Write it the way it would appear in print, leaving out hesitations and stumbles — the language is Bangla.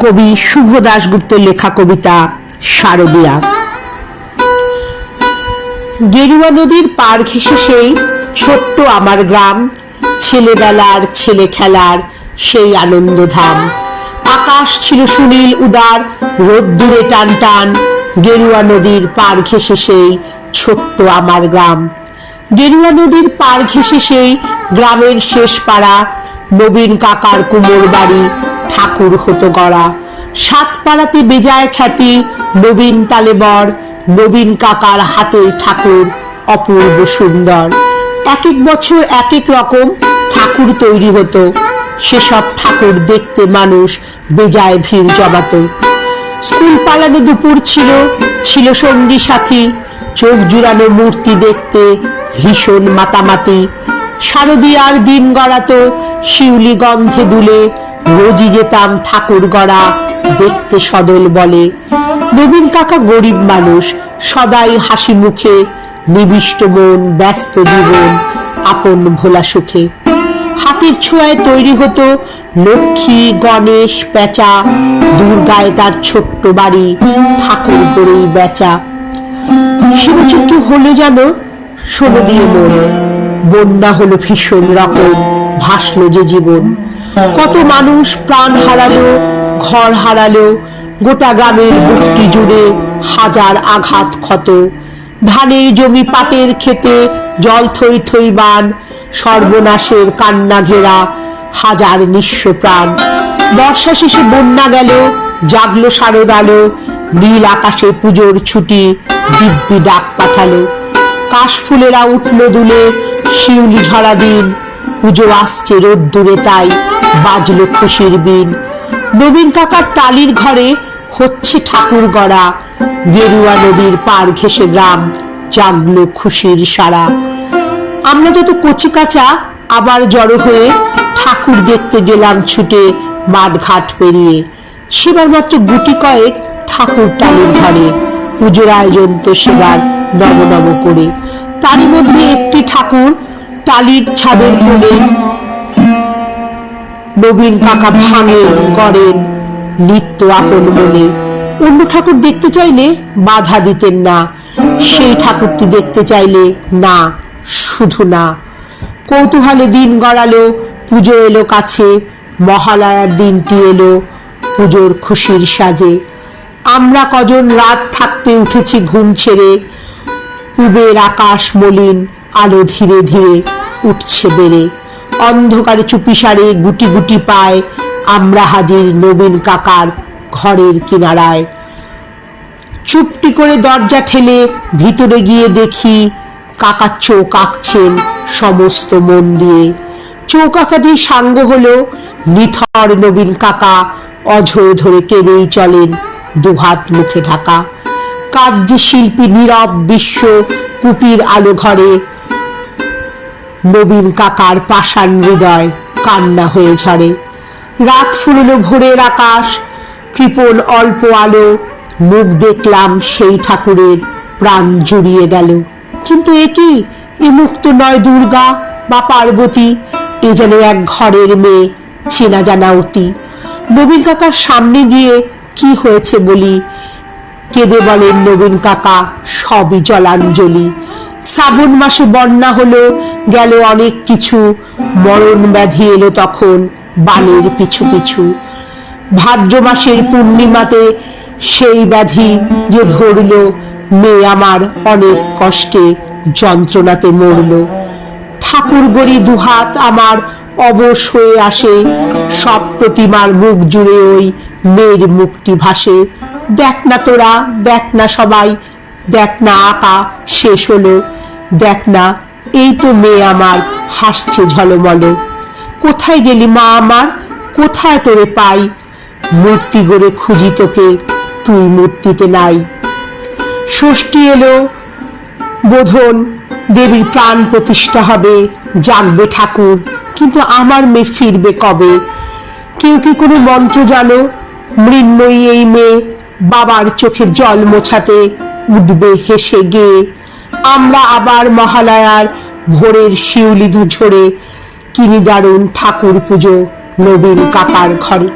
কবি শুভ দাশগুপ্তের লেখা কবিতা শারদিয়া। গেরুয়া নদীর পার ঘেঁষে সেই ছোট্ট আমার গ্রাম, ছেলেবেলার ছেলে খেলার সেই আনন্দধাম। আকাশ ছিল সুনীল উদার, রোদ্দুরে টান টান। গেরুয়া নদীর পার ঘেঁষে সেই ছোট্ট আমার গ্রাম। গেরুয়া নদীর পার ঘেঁষে সেই গ্রামের শেষ পাড়া, নবীন কাকার কুমোর বাড়ি ঠাকুর হতো গড়া। সাত পাড়াতে বেজায় খ্যাতি, নবীন তালে বর। নবীন কাকার হাতের ঠাকুর অপূর্ব সুন্দর। এক এক বছর এক এক রকম ঠাকুর তৈরি হতো, সেসব ঠাকুর দেখতে মানুষ বেজায় ভিড় জমাতো। স্কুল পালানো দুপুর ছিল, ছিল সঙ্গী সাথী। চোখ জুড়ানো মূর্তি দেখতে ভীষণ মাতামাতি। শারদিয়ার দিন গড়াতো শিউলি গন্ধে দুলে, রোজই যেতাম ঠাকুর গড়া দেখতে সদল বলে। নবীন কাকা গরিব মানুষ, সদাই হাসি মুখে। নিবিষ্ট মন, ব্যস্ত জীবন, আপন ভোলা সুখে। হাতের ছোঁয়ায় তৈরি হতো লক্ষ্মী, গণেশ, পেঁচা। দুর্গায় তার ছোট্ট বাড়ি, ঠাকুর গড়েই বেচা। শিবচুক্তি হলো যেন সোনো দিয়ে মন, বন্যা হলো ভীষণ রকম, ভাসলো যে জীবন। কত মানুষ প্রাণ হারালো, ঘর হারালো। গোটা গ্রামের বুকটি জুড়ে হাজার আঘাত ক্ষত। ধানের জমি পাটের খেতে জল থই থই বান। সর্বনাশের কান্না ঘেরা হাজার নিঃস্ব প্রাণ। বর্ষা শেষে বন্যা গেল, জাগলো শারদ আলো। নীল আকাশে পুজোর ছুটি, দিব্যি ডাক পাঠালো। কাশফুলেরা উঠলো দুলে, শিউলি ঝরা দিন। পুজো আসছে রোদ্দুরে, তাই বাজলো খুশির বিন। নবীন কাকার টালির ঘরে হচ্ছে ঠাকুর গড়া। গেরুয়া নদীর পার ঘেঁষে গ্রাম, জাগলো খুশির সারা। আমরা যত কচি কাঁচা আবার জড়ো হয়ে ঠাকুর দেখতে গেলাম ছুটে মাঠ ঘাট পেরিয়ে। সেবার মাত্র গুটি কয়েক ঠাকুর টালির ঘরে, পুজোর আয়োজন তো সেবার নম নম করে। তারই মধ্যে একটি ঠাকুর টালির ছাদের কোণে নবীন কাকা ভাঙেন, গড়েন নিত্য আপন মনে। অন্য ঠাকুর দেখতে চাইলে বাধা দিতেন না, সেই ঠাকুরটি দেখতে চাইলে না, শুধু না। কৌতূহলে দিন গড়ালো, পুজো এলো কাছে। মহালয়ার দিনটি এলো পুজোর খুশির সাজে। আমরা কজন রাত থাকতে উঠেছি ঘুম ছেড়ে। পূবের আকাশ মলিন, আলো ধীরে ধীরে উঠছে বেড়ে। অন্ধকারে চুপিসারে গুটি গুটি পায় আমরা হাজির নবীন কাকার ঘরের কিনারায়। চুপটি করে দরজা ঠেলে ভিতরে গিয়ে দেখি কাকার চোখ আঁকছেন সমস্ত মন দিয়ে। চোখ আঁকা যে সাঙ্গ হলো, নিথর নবীন কাকা অঝরে ধরে কেঁদেই চলেন, দুহাত মুখে ঢাকা। কাজ যে শিল্পী নীরব বিশ্ব, কুপির আলো ঘরে। নবীন কাকার পাষাণ হৃদয় কান্না হয়ে ঝরে। রাত ফুরলো ভোরের আকাশ, কৃপণ অল্প আলো। মুখ দেখলাম সেই ঠাকুরের, প্রাণ জুড়িয়ে গেল। কিন্তু এ কি, এ মুখ তো নয় দুর্গা বা পার্বতী, এ যেন এক ঘরের মেয়ে, চেনা জানা অতি। নবীন কাকার সামনে গিয়ে কি হয়েছে বলি, কেঁদে বলেন নবীন কাকা সবই জলাঞ্জলি। শ্রাবণ মাসে বন্যা হলো, গেল অনেক কিছু। মরণ ব্যাধি এলো তখন বানের পিছু পিছু। ভাদ্র মাসের পূর্ণিমাতে সেই ব্যাধি যে ধরল, মেয়ে আমার অনেক কষ্টে যন্ত্রণাতে মরল। ঠাকুর গড়ি দুহাত আমার অবশ হয়ে আসে, সব প্রতিমার মুখ জুড়ে ওই মেয়ের মুখটি ভাসে। দেখ না তোরা, দেখ না সবাই, দেখ না আঁকা শেষ হলো। দেখ না, এই তো মেয়ে আমার হাসছে ঝলমল। কোথায় গেলি মা আমার, কোথায় তোরে পাই? মূর্তি গড়ে খুঁজি তোকে, তুই মূর্তিতে নাই। ষষ্ঠী এলো, বোধন দেবীর প্রাণ প্রতিষ্ঠা হবে। জাগবে ঠাকুর, কিন্তু আমার মেয়ে ফিরবে কবে? কেউ কি কোনো মন্ত্র জানো? মৃন্ময়ী এই মেয়ে বাবার চোখের জল মোছাতে উঠবে হেসে গেয়ে। আমরা আবার মহালয়ার ভোরের শিউলি ঝরে, কিনি দারুণ ঠাকুর পুজো নবীন কাকার ঘরে।